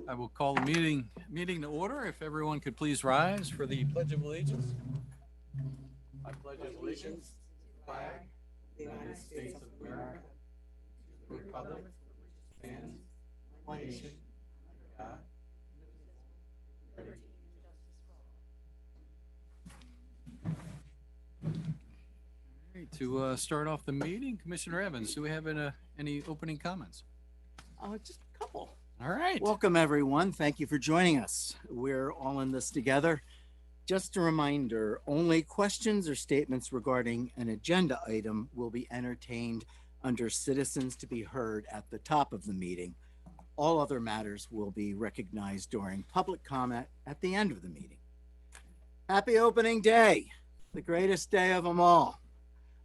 I will call the meeting to order. If everyone could please rise for the Pledge of Allegiance. I pledge allegiance to the flag of the United States of America, to the republic which stands one nation under God. All right, to start off the meeting, Commissioner Evans, do we have any opening comments? Just a couple. All right. Welcome, everyone. Thank you for joining us. We're all in this together. Just a reminder, only questions or statements regarding an agenda item will be entertained under citizens to be heard at the top of the meeting. All other matters will be recognized during public comment at the end of the meeting. Happy opening day, the greatest day of them all.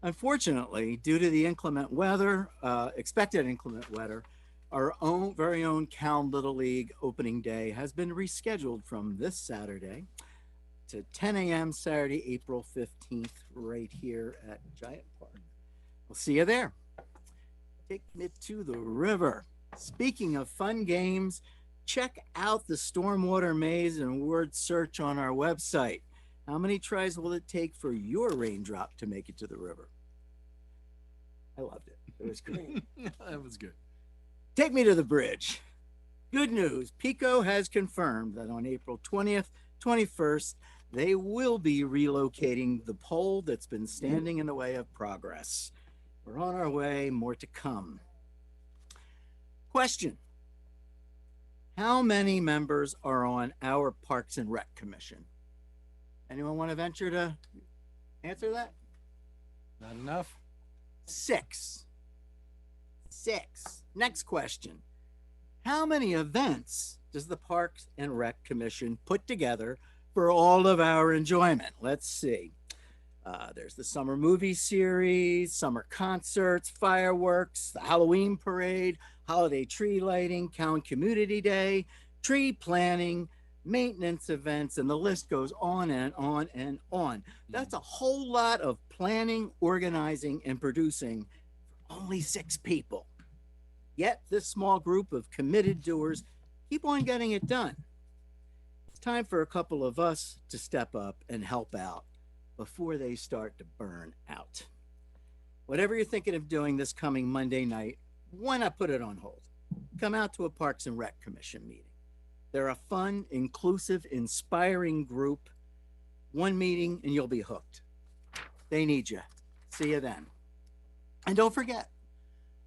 Unfortunately, due to the inclement weather, expected inclement weather, our very own Calne Little League opening day has been rescheduled from this Saturday to 10 a.m. Saturday, April 15th, right here at Giant Park. We'll see you there. Take me to the river. Speaking of fun games, check out the Stormwater Maze and word search on our website. How many tries will it take for your raindrop to make it to the river? I loved it. It was great. That was good. Take me to the bridge. Good news. PECO has confirmed that on April 20th, 21st, they will be relocating the pole that's been standing in the way of progress. We're on our way, more to come. Question. How many members are on our Parks and Rec Commission? Anyone want to venture to answer that? Not enough? 6. Next question. How many events does the Parks and Rec Commission put together for all of our enjoyment? Let's see. There's the summer movie series, summer concerts, fireworks, the Halloween parade, holiday tree lighting, Calne Community Day, tree planting, maintenance events, and the list goes on and on and on. That's a whole lot of planning, organizing, and producing for only 6 people. Yet this small group of committed doers keep on getting it done. It's time for a couple of us to step up and help out before they start to burn out. Whatever you're thinking of doing this coming Monday night, why not put it on hold? Come out to a Parks and Rec Commission meeting. They're a fun, inclusive, inspiring group. One meeting and you'll be hooked. They need you. See you then. And don't forget,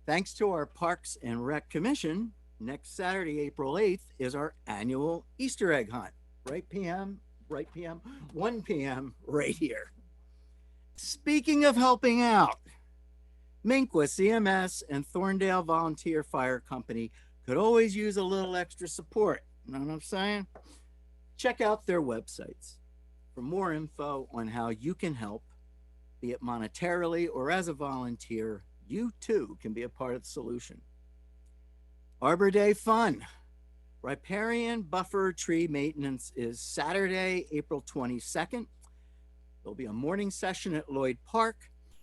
thanks to our Parks and Rec Commission, next Saturday, April 8th, is our annual Easter egg hunt. Right PM, 1 p.m. right here. Speaking of helping out, Minquist EMS and Thorndale Volunteer Fire Company could always use a little extra support. You know what I'm saying? Check out their websites for more info on how you can help, be it monetarily or as a volunteer. You too can be a part of the solution. Arbor Day fun. Riparian buffer tree maintenance is Saturday, April 22nd. There'll be a morning session at Lloyd Park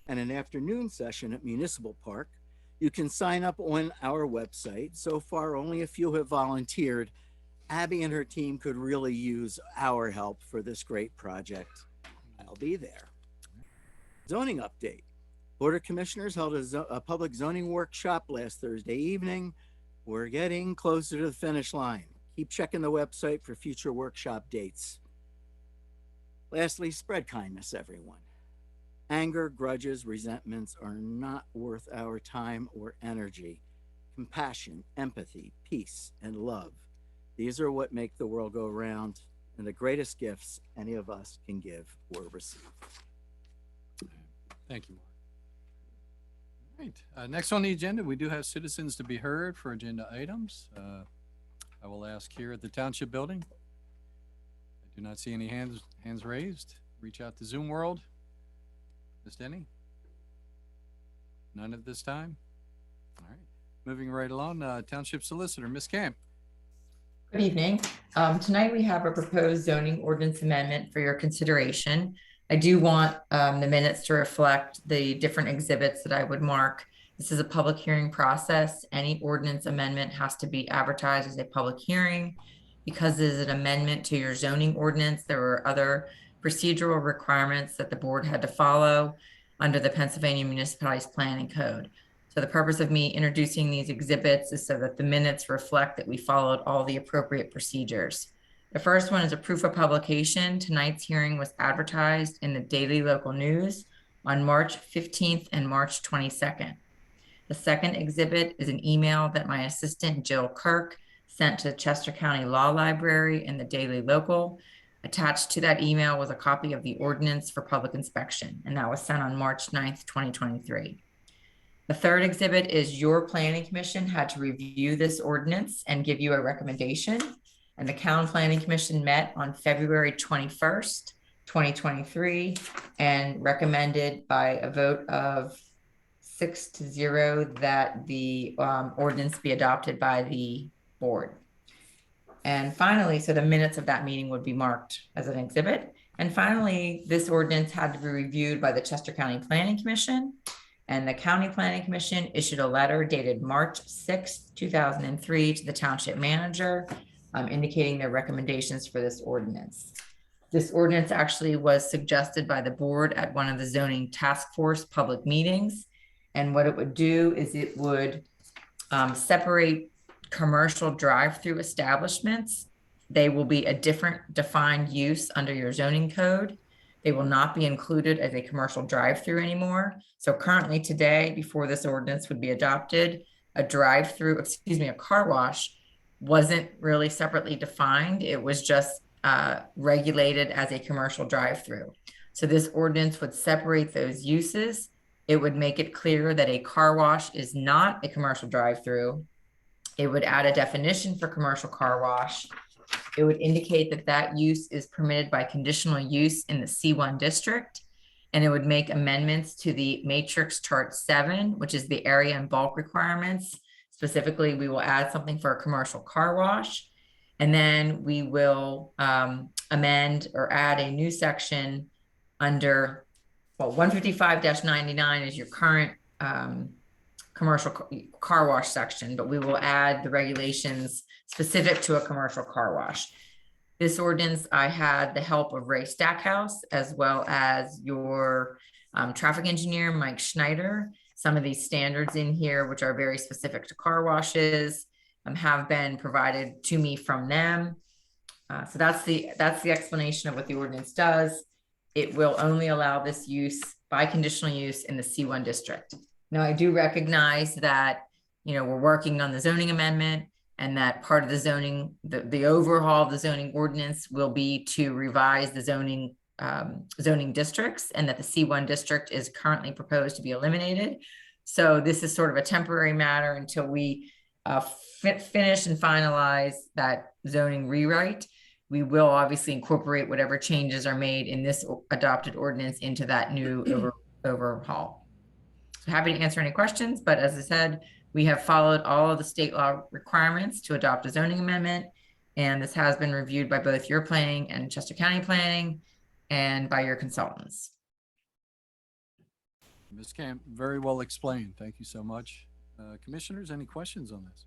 and an afternoon session at Municipal Park. You can sign up on our website. So far, only a few have volunteered. Abby and her team could really use our help for this great project. I'll be there. Zoning update. Board of Commissioners held a public zoning workshop last Thursday evening. We're getting closer to the finish line. Keep checking the website for future workshop dates. Lastly, spread kindness, everyone. Anger, grudges, resentments are not worth our time or energy. Compassion, empathy, peace, and love. These are what make the world go round and the greatest gifts any of us can give or receive. Thank you, Mark. All right. Next on the agenda, we do have citizens to be heard for agenda items. I will ask here at the Township Building. I do not see any hands raised. Reach out to Zoom World. Ms. Denny? None at this time? All right. Moving right along, Township Solicitor, Ms. Camp. Good evening. Tonight we have a proposed zoning ordinance amendment for your consideration. I do want the minutes to reflect the different exhibits that I would mark This is a public hearing process. Any ordinance amendment has to be advertised as a public hearing. Because it is an amendment to your zoning ordinance, there were other procedural requirements that the board had to follow under the Pennsylvania Municipalities Planning Code. So the purpose of me introducing these exhibits is so that the minutes reflect that we followed all the appropriate procedures. The first one is a proof of publication. Tonight's hearing was advertised in the Daily Local News on March 15th and March 22nd. The second exhibit is an email that my assistant Jill Kirk sent to the Chester County Law Library and the Daily Local. Attached to that email was a copy of the ordinance for public inspection, and that was sent on March 9th, 2023. The third exhibit is your planning commission had to review this ordinance and give you a recommendation. And the County Planning Commission met on February 21st, 2023, and recommended by a vote of 6-0 that the ordinance be adopted by the board. And finally, so the minutes of that meeting would be marked as an exhibit. And finally, this ordinance had to be reviewed by the Chester County Planning Commission. And the County Planning Commission issued a letter dated March 6, 2003 to the township manager, indicating their recommendations for this ordinance. This ordinance actually was suggested by the board at one of the zoning task force public meetings. And what it would do is it would separate commercial drive-through establishments. They will be a different defined use under your zoning code. They will not be included as a commercial drive-through anymore. So currently today, before this ordinance would be adopted, a car wash wasn't really separately defined. It was just regulated as a commercial drive-through. So this ordinance would separate those uses. It would make it clear that a car wash is not a commercial drive-through. It would add a definition for commercial car wash. It would indicate that that use is permitted by conditional use in the C1 district. And it would make amendments to the matrix chart 7, which is the area and bulk requirements. Specifically, we will add something for a commercial car wash. And then we will amend or add a new section under, well, 155-99 is your current commercial car wash section, but we will add the regulations specific to a commercial car wash. This ordinance, I had the help of Ray Stackhouse, as well as your traffic engineer, Mike Schneider. Some of these standards in here, which are very specific to car washes, have been provided to me from them. So that's the explanation of what the ordinance does. It will only allow this use by conditional use in the C1 district. Now, I do recognize that, we're working on the zoning amendment, and that part of the zoning, the overhaul of the zoning ordinance will be to revise the zoning districts, and that the C1 district is currently proposed to be eliminated. So this is sort of a temporary matter until we finish and finalize that zoning rewrite. We will obviously incorporate whatever changes are made in this adopted ordinance into that new overhaul. So happy to answer any questions, but as I said, we have followed all of the state law requirements to adopt a zoning amendment, and this has been reviewed by both your planning and Chester County Planning and by your consultants. Ms. Camp, very well explained. Thank you so much. Commissioners, any questions on this?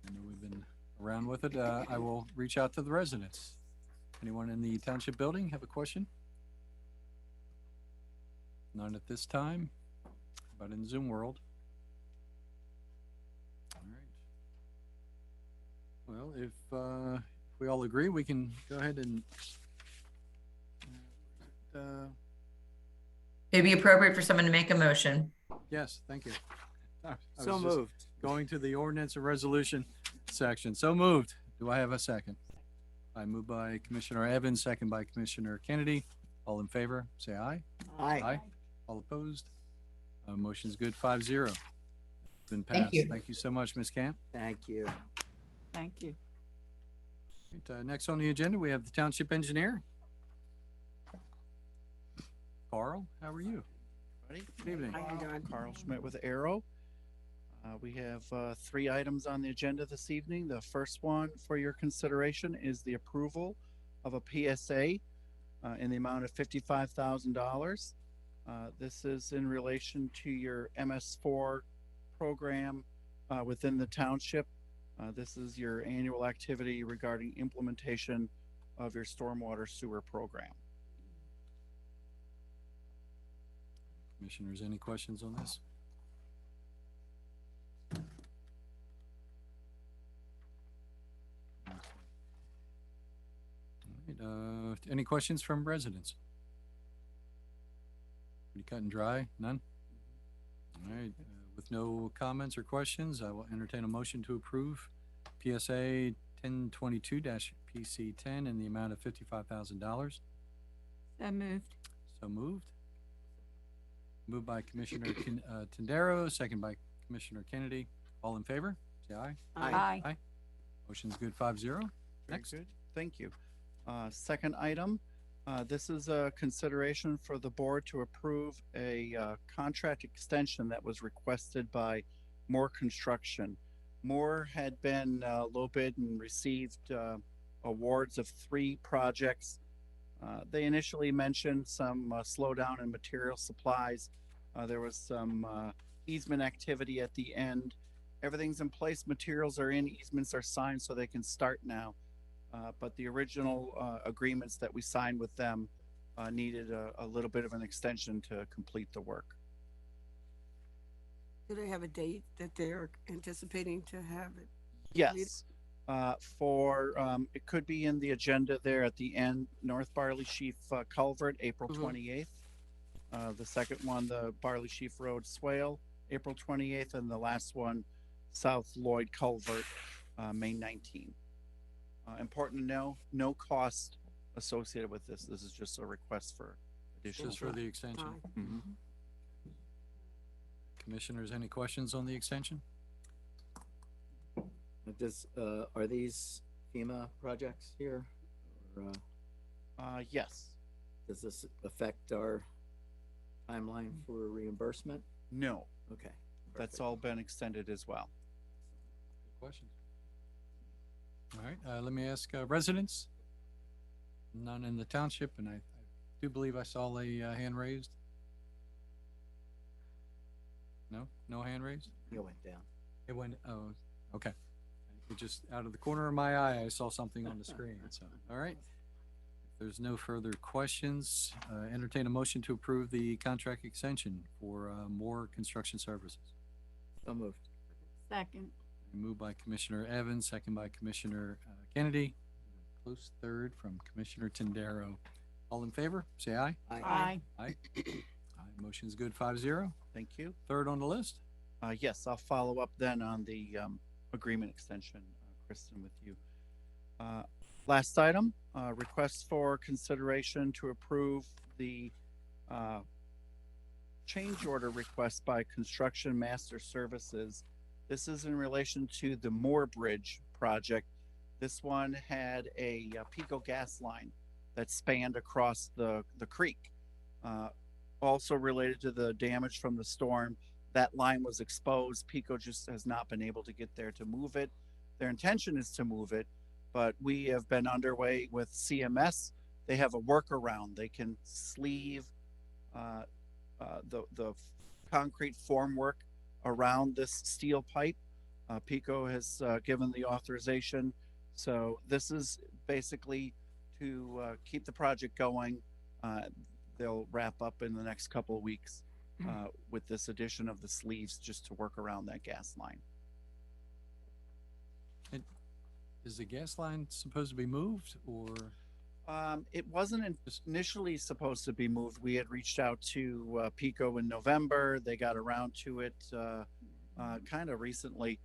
I know we've been around with it. I will reach out to the residents. Anyone in the township building have a question? None at this time, but in Zoom world. All right. Well, if we all agree, we can go ahead and It'd be appropriate for someone to make a motion. yes, thank you. I So was just moved. Going to the ordinance and resolution section. So moved. Do I have a second? I move by Commissioner Evans, second by Commissioner Kennedy. All in favor, say aye. Aye. All opposed? Motion's good, 5-0. Been Thank passed. you. Thank you so much, Ms. Camp. Thank you. Thank you. Right, next on the agenda, we have the township engineer. Carl, how are you? Good evening. How you doing? Carl Schmidt with Arrow. We have 3 items on the agenda this evening. The first one for your consideration is the approval of a PSA in the amount of $55,000 This is in relation to your MS4 program within the township. This is your annual activity regarding implementation of your stormwater sewer program. Commissioners, any questions on this? All right, any questions from residents? Pretty cut and dry, none? All right, with no comments or questions, I will entertain a motion to approve PSA 1022-PC10 in the amount of $55,000. So moved. So moved. Moved by Commissioner Tindaro, second by Commissioner Kennedy. All in favor? Say aye. Aye. Motion's good, 5-0. Very Next. good. Thank you. Second item, this is a consideration for the board to approve a contract extension that was requested by Moore Construction. Moore had been low bid and received awards of 3 projects. They initially mentioned some slowdown in material supplies. There was some easement activity at the end. Everything's in place, materials are in, easements are signed, so they can start now. But the original agreements that we signed with them needed a little bit of an extension to complete the work. Do they have a date that they're anticipating to have it? Yes, it could be in the agenda there at the end, North Barley Sheaf Culvert, April Mhm. 28th. The second one, the Barley Sheaf Road Swale, April 28th, and the last one, South Lloyd Culvert, May 19th. Important to know, no cost associated with this. This is just a request for additional. Just for the extension. Time. Mhm. Commissioners, any questions on the extension? Are these FEMA projects here? Or, Yes, does this affect our timeline for reimbursement? no, Okay. that's perfect. all been extended as well. Good questions. All right, let me ask residents. None in the township, and I do believe I saw a hand raised. No? No hand raised? It went down. It went, oh, okay. It just, out of the corner of my eye, I saw something on the screen, so, all right. If there's no further questions, entertain a motion to approve the contract extension for Moore Construction Services. So moved. Second. Moved by Commissioner Evans, second by Commissioner Kennedy. Close third from Commissioner Tindaro. All in favor, say aye. Aye. Aye. Motion's good, 5-0. Thank you. Third on the list. Yes, I'll follow up then on the agreement extension, Kristen, with you. Last item, request for consideration to approve the change order request by Construction Master Services. This is in relation to the Moore Bridge project. This one had a Pico gas line that spanned across the creek. Also related to the damage from the storm, that line was exposed. Pico just has not been able to get there to move it. Their intention is to move it, but we have been underway with CMS. They have a workaround. They can sleeve the concrete formwork around this steel pipe. Pico has given the authorization. So this is basically to keep the project going. They'll wrap up in the next couple of weeks with this addition of the sleeves just to work around that gas line. Is the gas line supposed to be moved, or? It wasn't initially supposed to be moved. We had reached out to Pico in November. They got around to it kind of recently.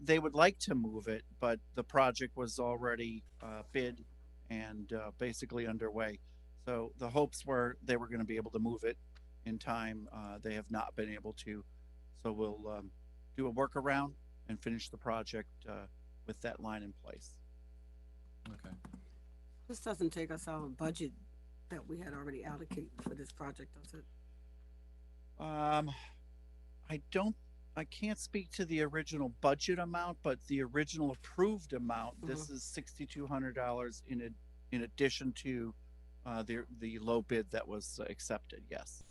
They would like to move it, but the project was already bid and basically underway. So the hopes were they were going to be able to move it in time. They have not been able to. So we'll do a workaround and finish the project with that line in place. Okay. This doesn't take us out of budget that we had already allocated for this project, does it? I can't speak to the original budget amount, but the original approved amount, this is $6,200 in addition to the low bid that was accepted, yes.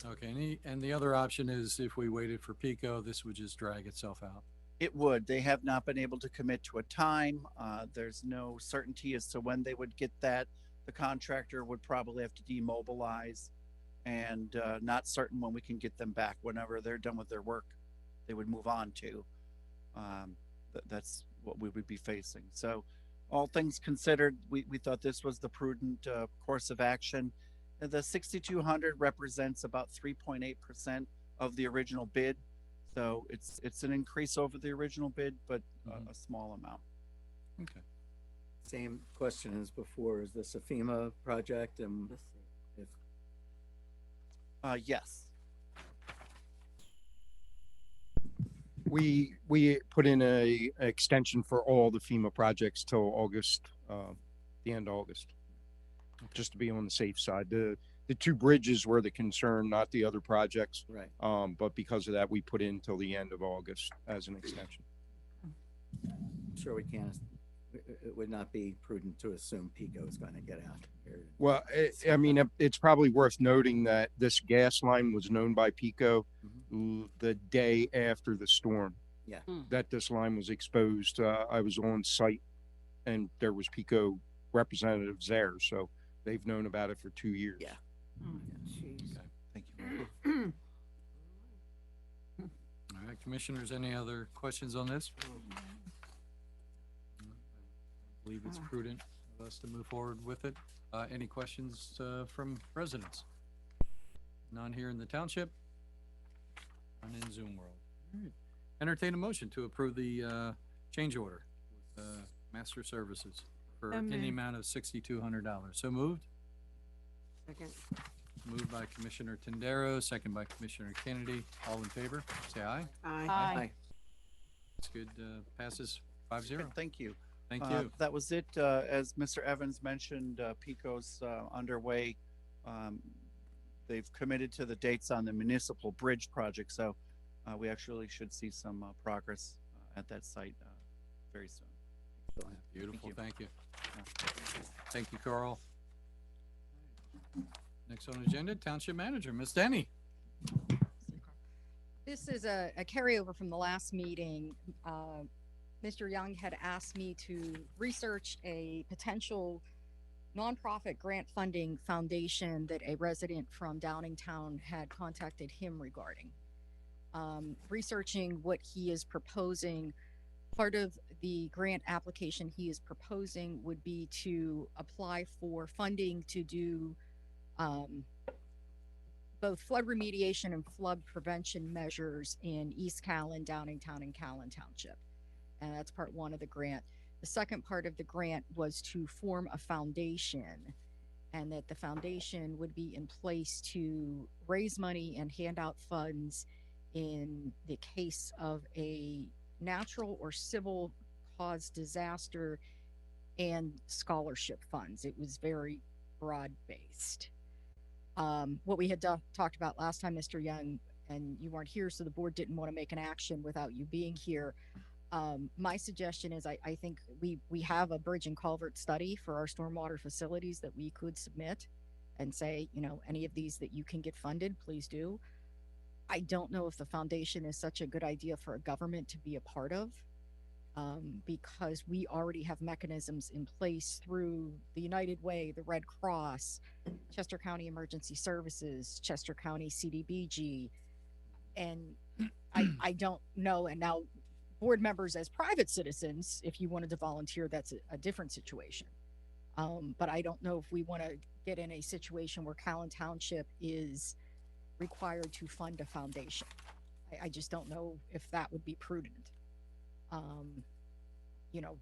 Okay, and the other option is if we waited for Pico, this would just drag itself out. It would. They have not been able to commit to a time. There's no certainty as to when they would get that. The contractor would probably have to demobilize and not certain when we can get them back. Whenever they're done with their work, they would move on to. That's what we would be facing. So all things considered, we thought this was the prudent course of action. And the 6,200 represents about 3.8% of the original bid. So it's an increase over the original bid, but a small amount. Okay. Same question as before. Is this a FEMA project? And Let's see. if Yes. We put in a extension for all the FEMA projects till August, the end of August, just to be on the safe side. The two bridges were the concern, not the other projects. right. But because of that, we put in till the end of August as an extension. Sure, we can't. It would not be prudent to assume Pico is going to get out. Period. Well, I mean, it's probably worth noting that this gas line was known by Pico the day after the storm. Yeah. That this line was exposed. I was on site and there was Pico representatives there. So they've known about it for 2 years. Yeah. Jeez. Thank you. All right, commissioners, any other questions on this? I believe it's prudent of us to move forward with it. Any questions from residents? None here in the township? None in Zoom world. All right. Entertain a motion to approve the change order with Master Services for So in the moved. amount of $6,200. So moved? Second. Moved by Commissioner Tendero, second by Commissioner Kennedy. All in favor, say aye. Aye. Aye. It's good, passes 5-0. Thank you. Thank you. That was it. As Mr. Evans mentioned, Pico's underway. They've committed to the dates on the municipal bridge project, so we actually should see some progress at that site very soon. Beautiful, you. thank you. Thank you, Carl. Next on the agenda, Township Manager, Ms. Denny. This is a carryover from the last meeting. Mr. Young had asked me to research a potential nonprofit grant funding foundation that a resident from Downingtown had contacted him regarding. Researching what he is proposing, part of the grant application he is proposing would be to apply for funding to do both flood remediation and flood prevention measures in East Callan, Downingtown, and Callan Township. And that's part one of the grant. The second part of the grant was to form a foundation, and that the foundation would be in place to raise money and hand out funds in the case of a natural or civil cause disaster, and scholarship funds. It was very broad based. What we had talked about last time, Mr. Young, and you weren't here, so the board didn't want to make an action without you being here. My suggestion is I think we have a bridge and culvert study for our stormwater facilities that we could submit and say, you know, any of these that you can get funded, please do. I don't know if the foundation is such a good idea for a government to be a part of, because we already have mechanisms in place through the United Way, the Red Cross, Chester County Emergency Services, Chester County CDBG, and I don't know. And now board members as private citizens, if you wanted to volunteer, that's a different situation. But I don't know if we want to get in a situation where Callan Township is required to fund a foundation. I just don't know if that would be prudent. You know,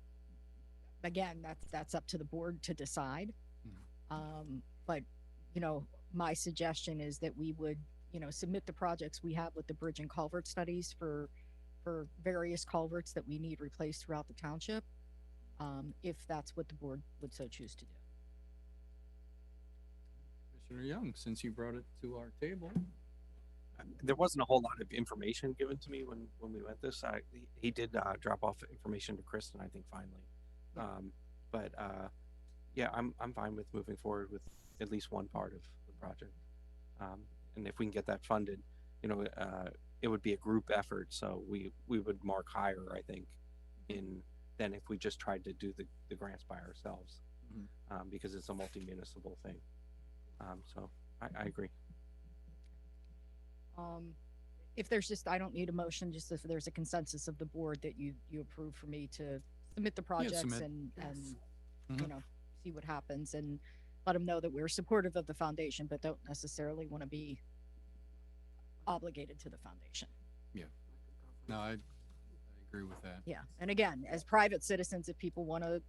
again, that's up to the board to decide. But, you know, my suggestion is that we would, you know, submit the projects we have with the bridge and culvert studies for various culverts that we need replaced throughout the township, if that's what the board would so choose to do. Commissioner Young, since you brought it to our table. There wasn't a whole lot of information given to me when we went this. He did drop off information to Kristen, I think, finally. But yeah, I'm fine with moving forward with at least one part of the project. and if we can get that funded, it would be a group effort. So we would mark higher, I think, than if we just tried to do the grants by ourselves, because it's a multi-municipal thing. So I agree. If there's just, I don't need a motion, just if there's a consensus of the board that you approve for me to submit the projects submit. and, Yes. you know, see what happens and let them know that we're supportive of the foundation, but don't necessarily want to be obligated to the foundation. No, I agree with that. Yeah. And again, as private citizens, if people want to,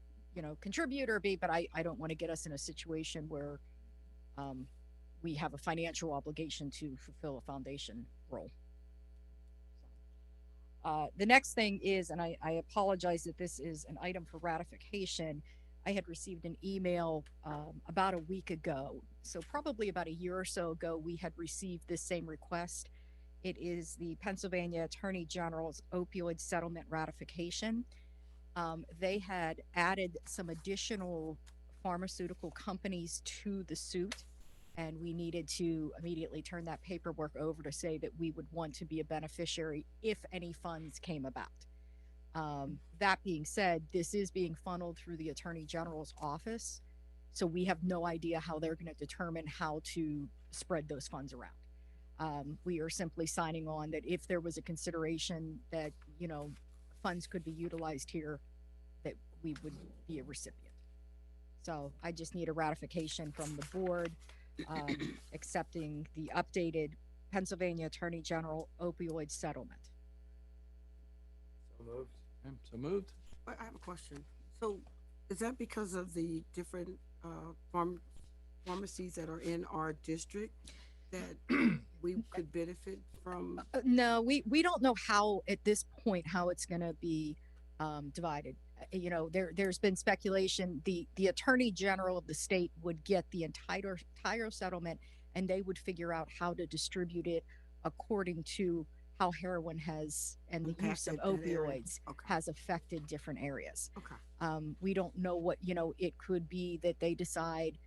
contribute or be, but I don't want to get us in a situation where, we have a financial obligation to fulfill a foundation role. The next thing is, and I apologize that this is an item for ratification. I had received an email about a week ago. So probably about a year or so ago, we had received this same request. It is the Pennsylvania Attorney General's opioid settlement ratification. They had added some additional pharmaceutical companies to the suit, and we needed to immediately turn that paperwork over to say that we would want to be a beneficiary if any funds came about. That being said, this is being funneled through the Attorney General's office, so we have no idea how they're going to determine how to spread those funds around. We are simply signing on that if there was a consideration that, funds could be utilized here, that we would be a recipient. So I just need a ratification from the board, accepting the updated Pennsylvania Attorney General opioid settlement. Okay, so moved. I have a question. So is that because of the different pharmacies that are in our district that we could benefit from? No, we don't know how, at this point, how it's going to be divided. There's been speculation. The Attorney General of the state would get the entire settlement, and they would figure out how to distribute it according to how heroin has and the use of Impacted that area. opioids Okay. has affected different areas. Okay. We don't know what, it could be that they decide,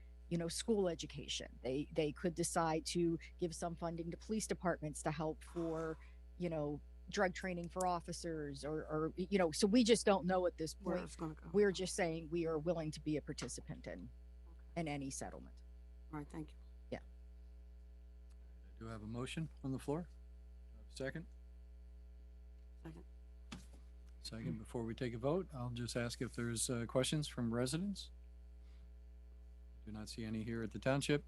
school education. They could decide to give some funding to police departments to help for, drug training for officers or so we just don't know at this Where point. it's gonna go. We're just saying we are willing to be a participant in any settlement. All right, thank you. Do I have a motion on the floor? Second? Second. Second, before we take a vote, I'll just ask if there's questions from residents. Do not see any here at the township.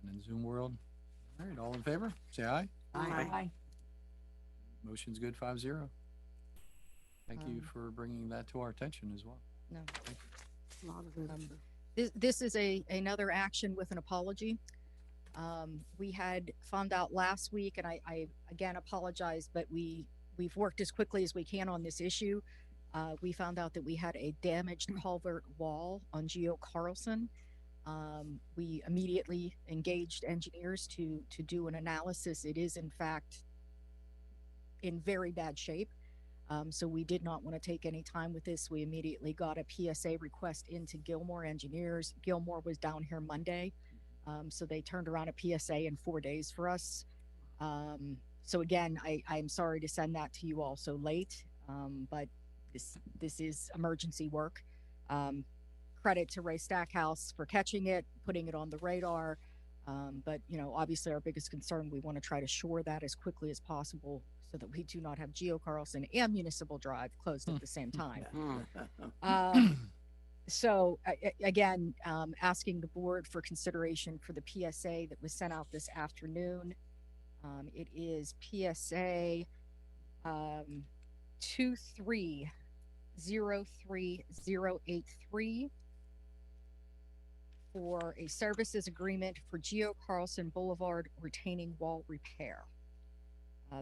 And in Zoom world. All right, all in favor, say aye. Aye. Motion's good, 5-0. Thank you Um, for bringing that to our attention as well. No. A lot of it. This is another action with an apology. We had found out last week, and I again apologize, but we've worked as quickly as we can on this issue. We found out that we had a damaged culvert wall on Geo Carlson. We immediately engaged engineers to do an analysis. It is in fact in very bad shape. So we did not want to take any time with this. We immediately got a PSA request into Gilmore Engineers. Gilmore was down here Monday. So they turned around a PSA in 4 days for us. So again, I'm sorry to send that to you all so late, but this is emergency work. Credit to Ray Stackhouse for catching it, putting it on the radar. But obviously our biggest concern, we want to try to shore that as quickly as possible so that we do not have Geo Carlson and Municipal Drive closed at the same time. So again, asking the board for consideration for the PSA that was sent out this afternoon. It is PSA 2303083 for a services agreement for Geo Carlson Boulevard retaining wall repair.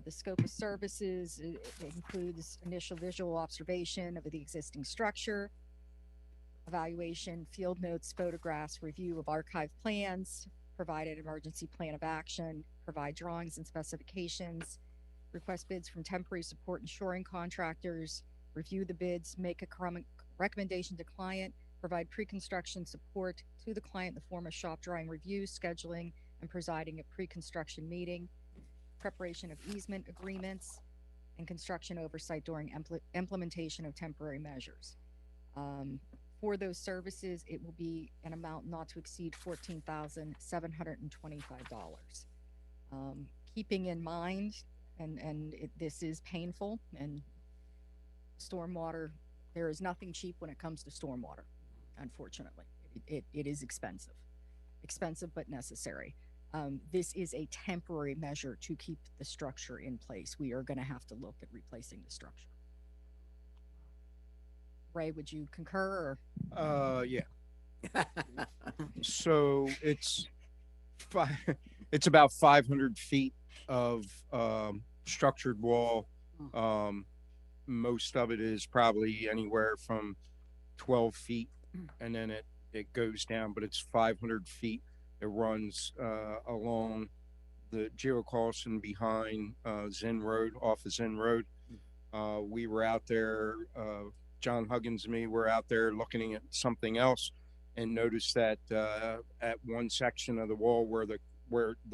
The scope of services it includes initial visual observation of the existing structure, evaluation, field notes, photographs, review of archive plans, provide an emergency plan of action, provide drawings and specifications, request bids from temporary support and shoring contractors, review the bids, make a recommendation to client, provide pre-construction support to the client in the form of shop drawing review, scheduling, and presiding at pre-construction meeting, preparation of easement agreements, and construction oversight during implementation of temporary measures. For those services, it will be an amount not to exceed $14,725. Keeping in mind, this is painful, and stormwater, there is nothing cheap when it comes to stormwater, unfortunately. It is expensive but necessary. This is a temporary measure to keep the structure in place. We are going to have to look at replacing the structure. Ray, would you concur? Yeah. So it's about 500 feet of structured wall. Most of it is probably anywhere from 12 feet, and then it goes down, but it's 500 feet. It runs along the Geo Carlson behind Zen Road, off of Zen Road. We were out there, John Huggins and me were out there looking at something else, and noticed that at one section of the wall where the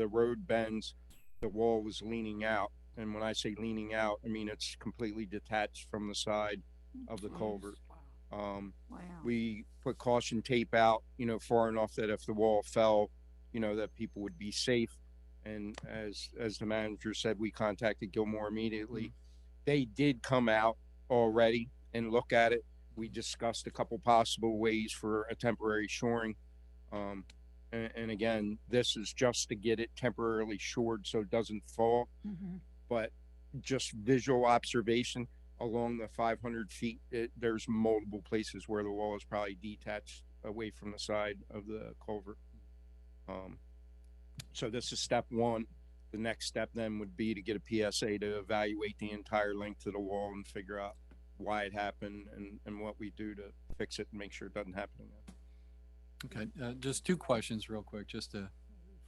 road bends, the wall was leaning out. And when I say leaning out, I mean it's completely detached from the side of the culvert. Wow. We put caution tape out, far enough that if the wall fell, that people would be safe. And as the manager said, we contacted Gilmore immediately. They did come out already and look at it. We discussed a couple possible ways for a temporary shoring. And again, this is just to get it temporarily shored so it doesn't fall. But just visual observation along the 500 feet, there's multiple places where the wall is probably detached away from the side of the culvert. So this is step one. The next step then would be to get a PSA to evaluate the entire length of the wall and figure out why it happened and what we do to fix it and make sure it doesn't happen again. Okay, just two questions real quick,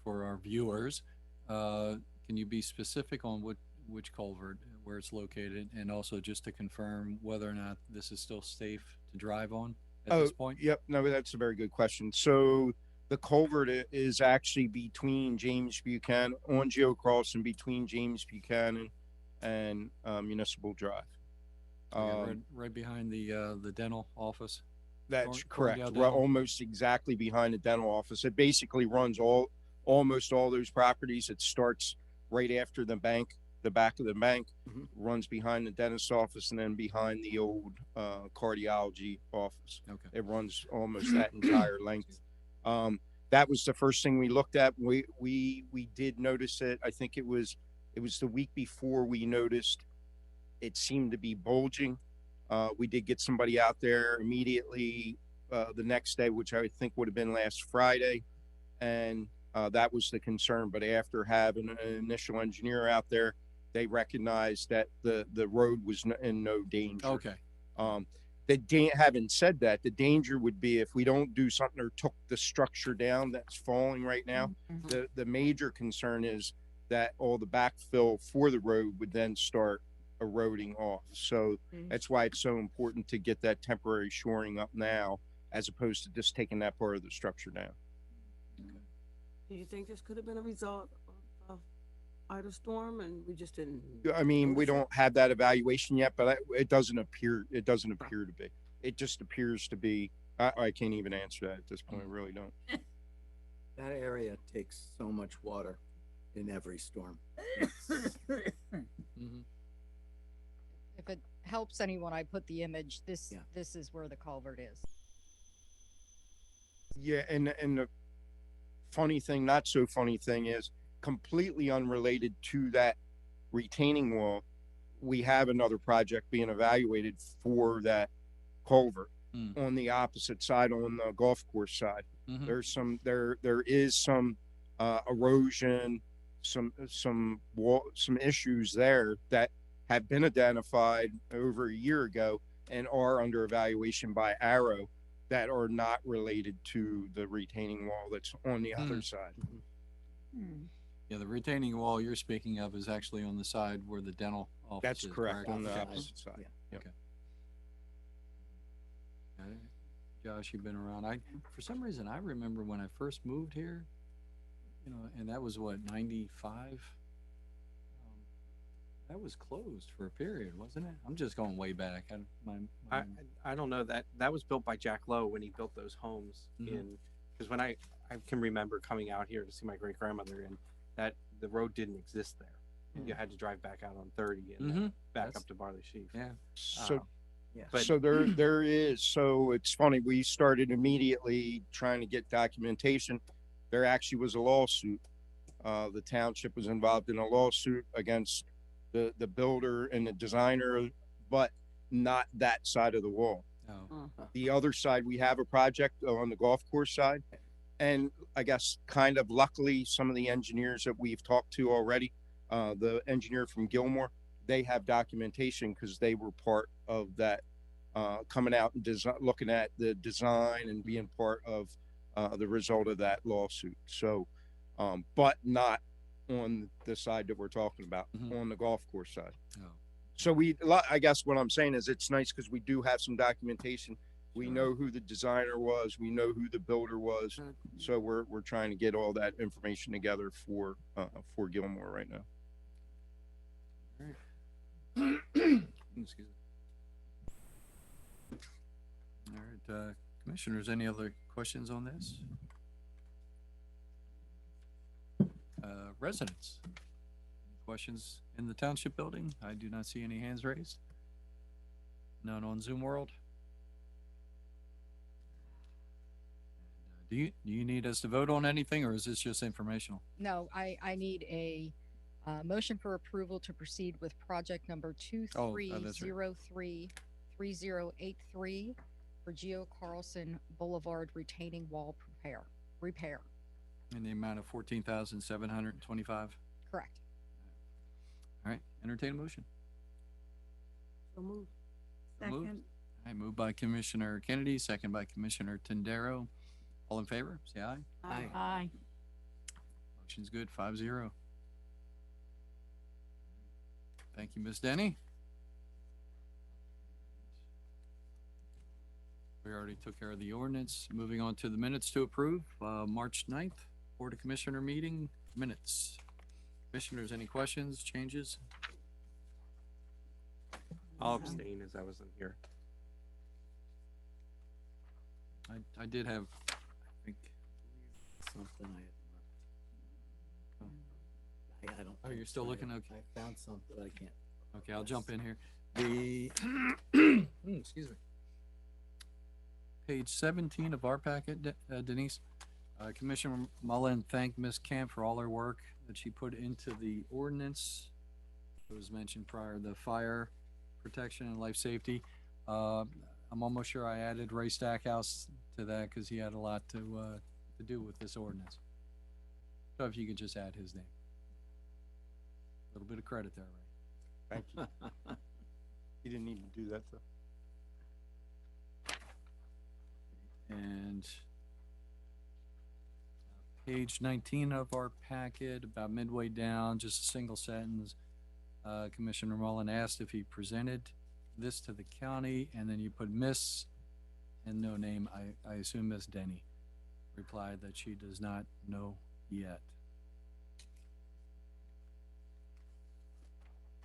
for our viewers. Can you be specific on which culvert, where it's located, and also just to confirm whether or not this is still safe to drive on at this point? Yep. No, that's a very good question. So the culvert is actually between James Buchanan, on Geo Carlson, between James Buchanan and Municipal Drive. Right behind the dental office. That's Corn- correct. Corndale Well, Dental. almost exactly behind the dental office. It basically runs almost all those properties. It starts right after the bank, the back of the bank, runs behind the dentist office, and then behind the old cardiology office. Okay. It runs almost that entire length. That was the first thing we looked at. We did notice it. I think it was the week before we noticed it seemed to be bulging. We did get somebody out there immediately the next day, which I think would have been last Friday, and that was the concern. But after having an initial engineer out there, they recognized that the road was in no danger. Okay. Having said that, the danger would be if we don't do something or took the structure down that's falling right now. The major concern is that all the backfill for the road would then start eroding off. So that's why it's so important to get that temporary shoring up now, as opposed to just taking that part of the structure down. Do you think this could have been a result of Ida Storm and we just didn't? I mean, we notice it? don't have that evaluation yet, but it doesn't appear to be. It just appears to be. I can't even answer that at this point. I really don't. That area takes so much water in every storm. If it helps anyone, I put the image, this Yeah. this is where the culvert is. Yeah, and the funny thing, not so funny thing, is completely unrelated to that retaining wall. We have another project being evaluated for that culvert on the opposite side, on the golf course side. There's there is some erosion, some issues there that have been identified over a year ago and are under evaluation by Arrow that are not related to the retaining wall that's on the other side. Yeah, the retaining wall you're speaking of is actually on the side where the dental office That's is. correct, on the Okay. opposite side. Yeah. Yep. Okay. Got it. Josh, you've been around. For some reason, I remember when I first moved here, You know, and that was what, 95? That was closed for a period, wasn't it? I'm just going way back. I don't know that was built by Jack Lowe when he built those homes Mhm. because when I can remember coming out here to see my great grandmother and that the road didn't exist there. You had to drive back out on 30 and then back That's- up to Barley Sheaf. Yeah. So, Yeah. But- so there is, so it's funny, we started immediately trying to get documentation. There actually was a lawsuit. The township was involved in a lawsuit against the builder and the designer, but not that side of the wall. Oh, The other side, we have a project on the golf course side. And I guess kind of luckily, some of the engineers that we've talked to already, the engineer from Gilmore, they have documentation because they were part of that, coming out and looking at the design and being part of, the result of that lawsuit. So, but not on the side that we're talking about, Mhm. on the golf course side. oh. So I guess what I'm saying is it's nice because we do have some documentation. We know who the designer was, we know who the builder was. So we're trying to get all that information together for Gilmore right now. Excuse me. All right, commissioners, any other questions on this? Residents? Any questions in the township building? I do not see any hands raised. None on Zoom world? Do you need us to vote on anything, or is this just informational? No, I need a motion for approval to proceed with project number Oh, that's right. 23033083 for Geo Carlson Boulevard retaining wall repair. In the amount of 14,725. Correct. All right, entertain a motion. So move. So moved. Second. All right, moved by Commissioner Kennedy, second by Commissioner Tendero. All in favor, say aye. Aye. Aye. Motion's good, 5-0. Thank you, Ms. Denny. We already took care of the ordinance. Moving on to the minutes to approve, March 9th, Board of Commissioner meeting minutes. Commissioners, any questions, changes? I'll abstain as I wasn't here. I did have, I think, Something I had marked. I don't. Oh, you're still looking? Okay. I found something, but I can't. Okay, I'll jump in here. The, excuse me. Page 17 of our packet, Denise. Commissioner Mullen thanked Ms. Camp for all her work that she put into the ordinance. It was mentioned prior, the fire protection and life safety. I'm almost sure I added Ray Stackhouse to that because he had a lot to do with this ordinance. So if you could just add his name. A little bit of credit there, Ray. Thank you. You didn't need to do that though. And page 19 of our packet, about midway down, just a single sentence. Commissioner Mullen asked if he presented this to the county, and then you put Miss and no name. I assume Miss Denny replied that she does not know yet.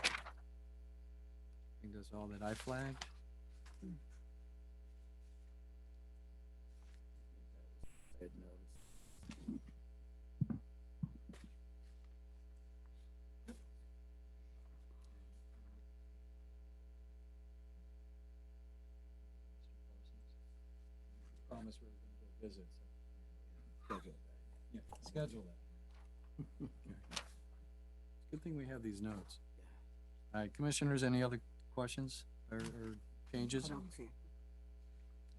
I think that's all that I flagged. I had noticed. Promise we were gonna go visit, so. Schedule that. Yeah, schedule that. Okay. Good thing we have these notes. All right, commissioners, any other questions or changes? I don't see.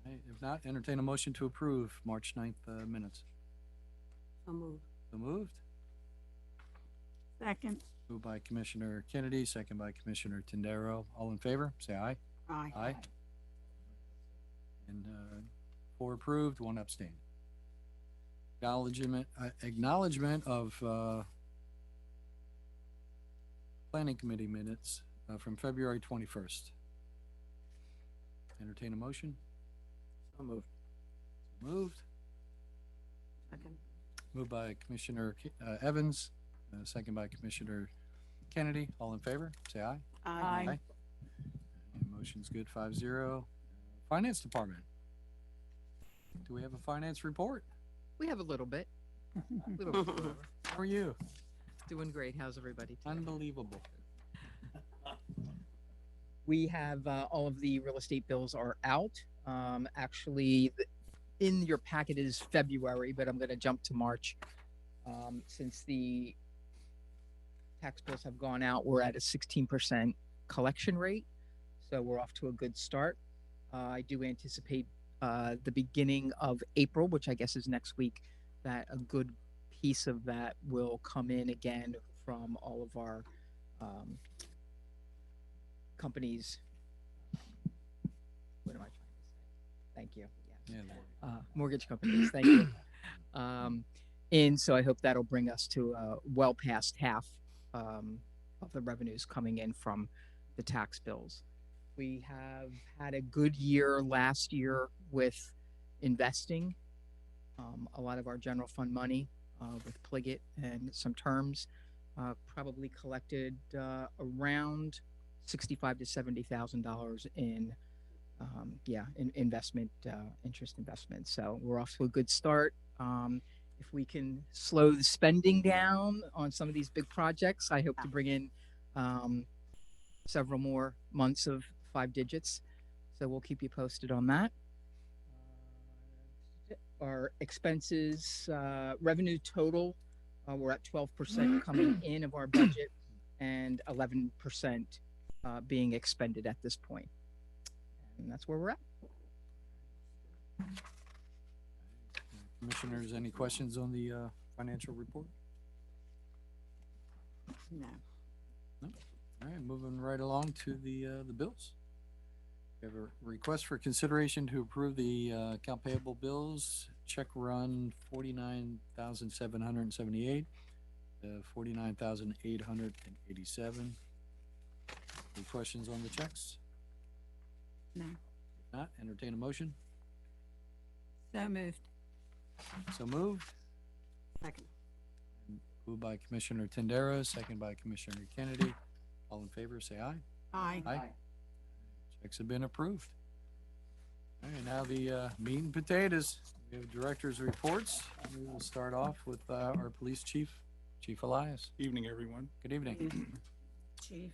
All right, if not, entertain a motion to approve March 9th, minutes. So move. So moved. Second. Moved by Commissioner Kennedy, second by Commissioner Tendero. All in favor, say aye. Aye. Aye. And, 4 approved, 1 abstained. Acknowledgement of, Planning Committee minutes, from February 21st. Entertain a motion? So moved. Moved. Second. Moved by Commissioner Evans, second by Commissioner Kennedy. All in favor, say aye. Aye. And motion's good, 5-0. Finance Department. Do we have a finance report? We have a little bit. How are you? Doing great. How's everybody today? Unbelievable. We have all of the real estate bills are out. Actually, in your packet is February, but I'm going to jump to March. Since the tax bills have gone out, we're at a 16% collection rate. So we're off to a good start. I do anticipate the beginning of April, which I guess is next week, that a good piece of that will come in again from all of our companies. What am I trying to say? Thank you. Yes. Yeah, Mortgage companies. Thank you. And so I hope that'll bring us to well past half of the revenues coming in from the tax bills. We have had a good year last year with investing. A lot of our general fund money with Pliget and some terms probably collected around $65,000 to $70,000 in investment, interest investment. So we're off to a good start. If we can slow the spending down on some of these big projects, I hope to bring in several more months of 5 digits. So we'll keep you posted on that. Our expenses, revenue total, we're at 12% coming in of our budget and 11% being expended at this point. And that's where we're at. Commissioners, any questions on the financial report? No. No? All right, moving right along to the bills. We have a request for consideration to approve the account payable bills. Check run 49,778, 49,887. Any questions on the checks? No. If not, entertain a motion. So moved. So moved. Second. Moved by Commissioner Tendera, second by Commissioner Kennedy. All in favor, say aye. Aye. Aye. Checks have been approved. All right, now the meat and potatoes. We have director's reports. We will start off with our police chief, Chief Elias. Evening, everyone. Good evening. Chief.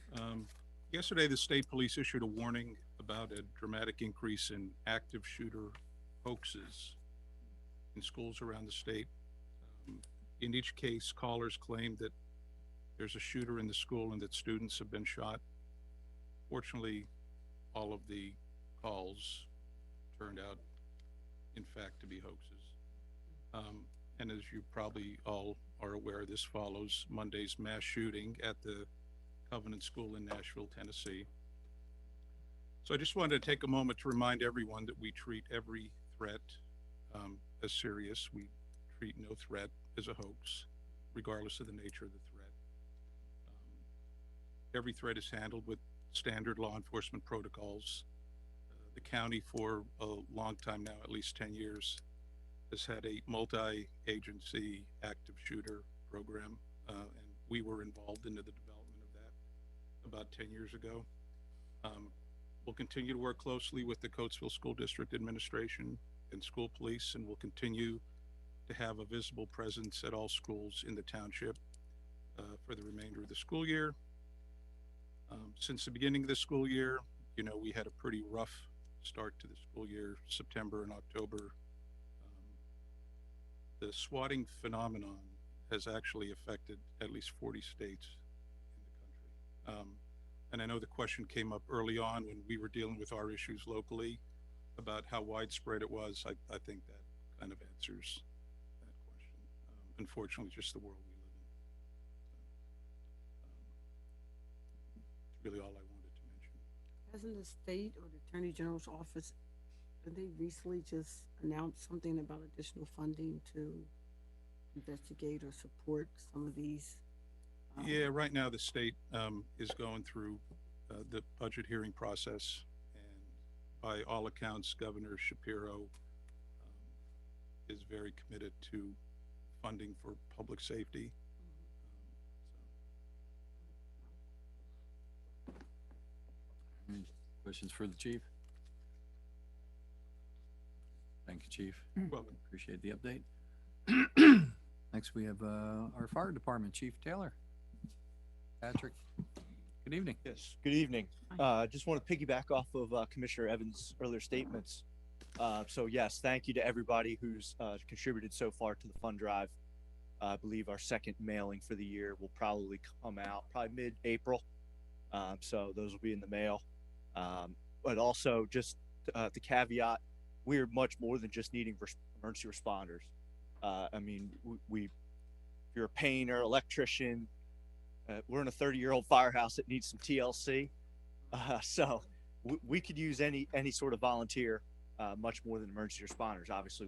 Yesterday, the state police issued a warning about a dramatic increase in active shooter hoaxes in schools around the state. In each case, callers claimed that there's a shooter in the school and that students have been shot. Fortunately, all of the calls turned out, in fact, to be hoaxes. And as you probably all are aware, this follows Monday's mass shooting at the Covenant School in Nashville, Tennessee. So I just wanted to take a moment to remind everyone that we treat every threat as serious. We treat no threat as a hoax, regardless of the nature of the threat. Every threat is handled with standard law enforcement protocols. The county, for a long time now, at least 10 years, has had a multi-agency active shooter program, and we were involved in the development of that about 10 years ago. We'll continue to work closely with the Coatesville School District Administration and school police, and we'll continue to have a visible presence at all schools in the township for the remainder of the school year. Since the beginning of the school year, you know, we had a pretty rough start to the school year, September and October. The swatting phenomenon has actually affected at least 40 states in the country. And I know the question came up early on when we were dealing with our issues locally about how widespread it was. I think that kind of answers that question. Unfortunately, just the world we live in. It's really all I wanted to mention. Hasn't the state or the Attorney General's office, did they recently just announce something about additional funding to investigate or support some of these? Yeah, right now the state is going through the budget hearing process, and by all accounts, Governor Shapiro is very committed to funding for public safety. Any questions for the chief? Thank you, chief. Welcome. Appreciate the update. Next, we have our fire department, Chief Taylor. Patrick, good evening. Yes, good evening. Just want to piggyback off of Commissioner Evans' earlier statements. So yes, thank you to everybody who's contributed so far to the fund drive. I believe our second mailing for the year will probably come out probably mid-April. So those will be in the mail. But also just the caveat, we're much more than just needing emergency responders. I mean, if you're a painter, electrician, we're in a 30-year-old firehouse that needs some TLC. So we could use any sort of volunteer, much more than emergency responders. Obviously,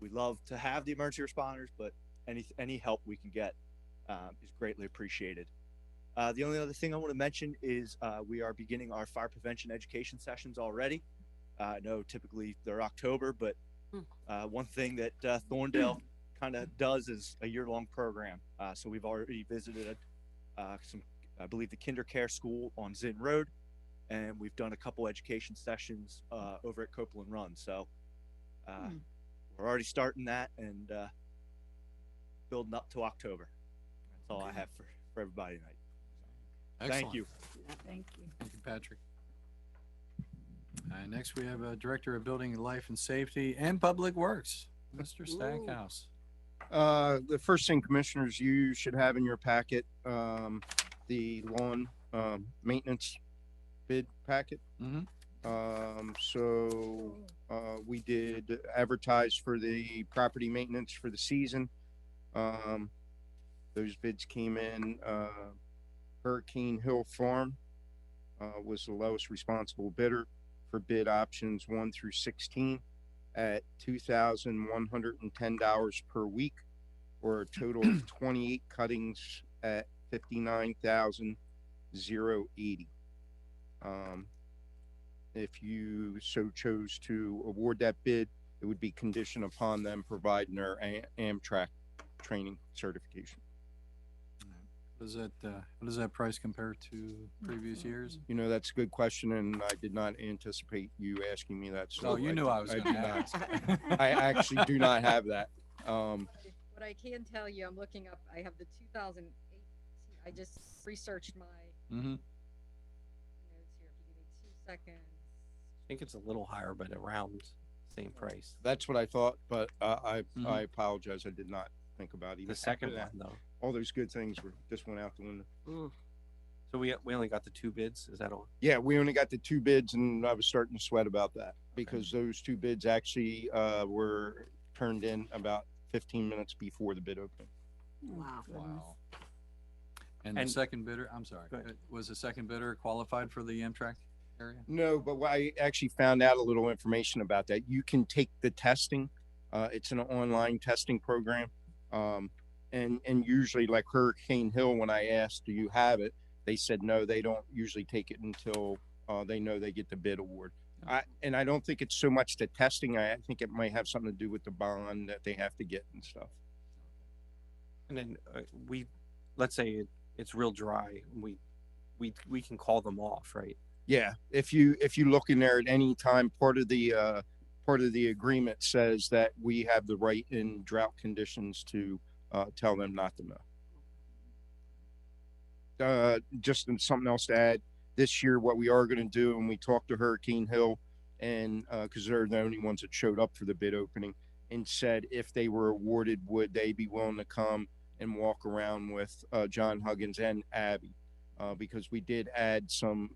we love to have the emergency responders, but any help we can get is greatly appreciated. The only other thing I want to mention is we are beginning our fire prevention education sessions already. I know typically they're October, but one thing that Thorndale kind of does is a year-long program. So we've already visited I believe the Kinder Care School on Zinn Road, and we've done a couple education sessions over at Copeland Run. So we're already starting that and building up to October. That's all I have for everybody tonight. Excellent. Thank you. Thank you. Thank you, Patrick. Next, we have a Director of Building and Life and Safety and Public Works, Mr. Stackhouse. The first thing, commissioners, you should have in your packet, the lawn, maintenance bid packet. So, we did advertise for the property maintenance for the season. Those bids came in, Hurricane Hill Farm, was the lowest responsible bidder for bid options 1 through 16 at $2,110 per week, or a total of 28 cuttings at $59,080. If you so chose to award that bid, it would be conditioned upon them providing their Amtrak training certification. What does that price compare to previous years? You know, that's a good question, and I did not anticipate you asking me that. So Oh, you knew I was do gonna not- ask. I actually do not have that. What I can tell you, I'm looking up, I have the 2018, I just researched my Mm-hmm. notes here, if you give me 2 seconds. I think it's a little higher, but around same price. That's what I thought, but I Mhm. apologize. I did not think about even The second after one that. though. All those good things just went out the window. So we only got the 2 bids. Is that all? Yeah, we only got the 2 bids, and I was starting to sweat about that because those 2 bids actually were turned in about 15 minutes before the bid opening. Wow. Wow. And the And- second bidder, I'm sorry, Go ahead. was the second bidder qualified for the Amtrak area? No, but I actually found out a little information about that. You can take the testing. It's an online testing program. And usually like Hurricane Hill, when I asked, do you have it? They said, no, they don't usually take it until they know they get the bid award. And I don't think it's so much the testing. I think it might have something to do with the bond that they have to get and stuff. And then let's say it's real dry. We can call them off, right? Yeah, if you look in there at any time, part of the agreement says that we have the right in drought conditions to tell them not to mow. Just something else to add. This year, what we are going to do, and we talked to Hurricane Hill, and because they're the only ones that showed up for the bid opening, and said if they were awarded, would they be willing to come and walk around with John Huggins and Abby? Because we did add some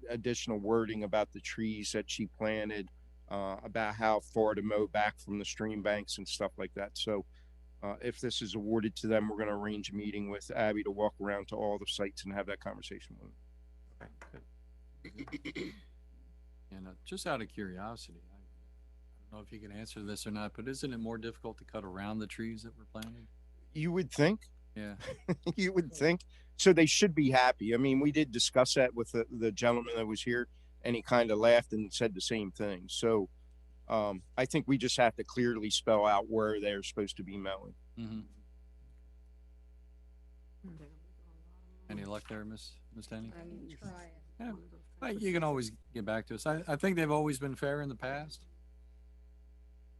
additional wording about the trees that she planted, about how far to mow back from the stream banks and stuff like that. So if this is awarded to them, we're going to arrange a meeting with Abby to walk around to all the sites and have that conversation with them. Okay, good. And just out of curiosity, I don't know if you can answer this or not, but isn't it more difficult to cut around the trees that were planted? You would think. Yeah. You would think. So they should be happy. I mean, we did discuss that with the gentleman that was here, and he kind of laughed and said the same thing. So I think we just have to clearly spell out where they're supposed to be mowing. Mm-hmm. They're gonna make a lot of Any money. luck there, Miss Denny? I'm trying. Yeah, One of those well, type of you can always systems. get back to us. I think they've always been fair in the past.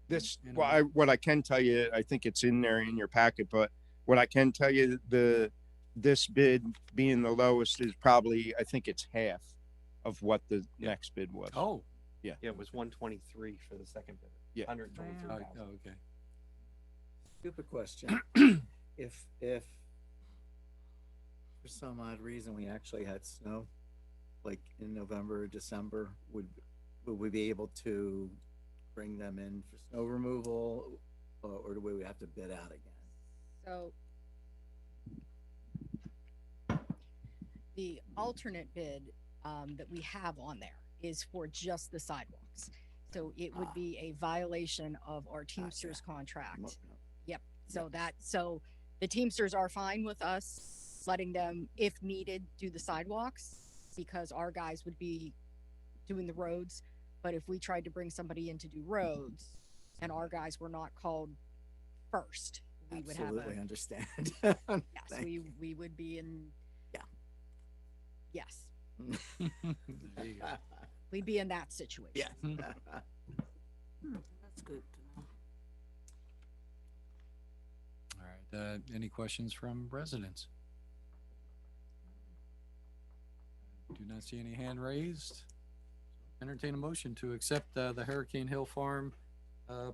This, You know, well, what I can tell you, I think it's in there in your packet, but what I can tell you, this bid being the lowest is probably, I think it's half of what the next bid was. Oh, Yeah, it was 123 for the second bidder. Yeah. 123,000. okay. Stupid question. If for some odd reason we actually had snow, like in November or December, would we be able to bring them in for snow removal, or do we have to bid out again? So the alternate bid that we have on there is for just the sidewalks. So it would be a violation of our Teamsters contract. Yep. So so the Teamsters are fine with us letting them, if needed, do the sidewalks because our guys would be doing the roads. But if we tried to bring somebody in to do roads and our guys were not called first, we would have Absolutely a, understand. yes, Thank we would be in, Yeah. yes, There you go. we'd be in that situation. Yeah. That's good to know. All right, any questions from residents? Do not see any hand raised. Entertain a motion to accept the Hurricane Hill Farm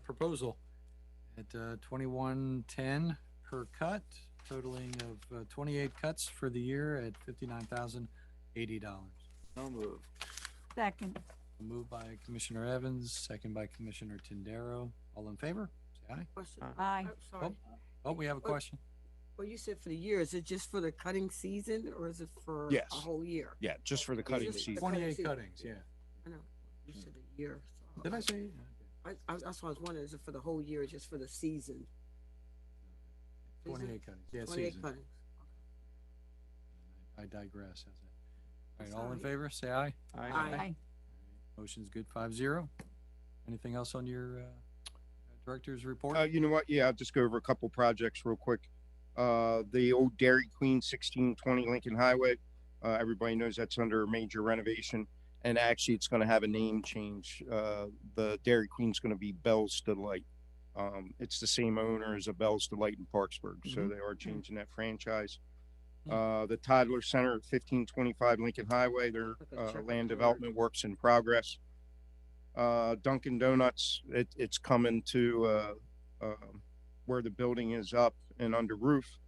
proposal at 2110 per cut, totaling of 28 cuts for the year at $59,080. No move. Second. Moved by Commissioner Evans, second by Commissioner Tindaro. All in favor? Say aye. Question. Aye. Sorry. Oh, we have a question. Well, you said for the year, is it just for the cutting season or is it for Yes. a whole year? Yeah, just for the cutting Just the season. cutting 28 season. cuttings, yeah. I know, you said a year. So Did I say? that's why I was wondering, is it for the whole year or just for the season? 28 cuttings, yeah, 28 season. cuttings. I digress. How's that? All right, all in Sorry. favor, say aye. Aye. Motion's good, 5-0. Anything else on your director's report? You know what? Yeah, I'll just go over a couple projects real quick. The old Dairy Queen 1620 Lincoln Highway. Everybody knows that's under major renovation, and actually it's going to have a name change. The Dairy Queen's going to be Bell's Delight. It's the same owner as a Bell's Delight in Parksburg, so they are changing that franchise. The Toddler Center at 1525 Lincoln Highway, their land development works in progress. Dunkin' Donuts, it's coming to where the building is up and under roof,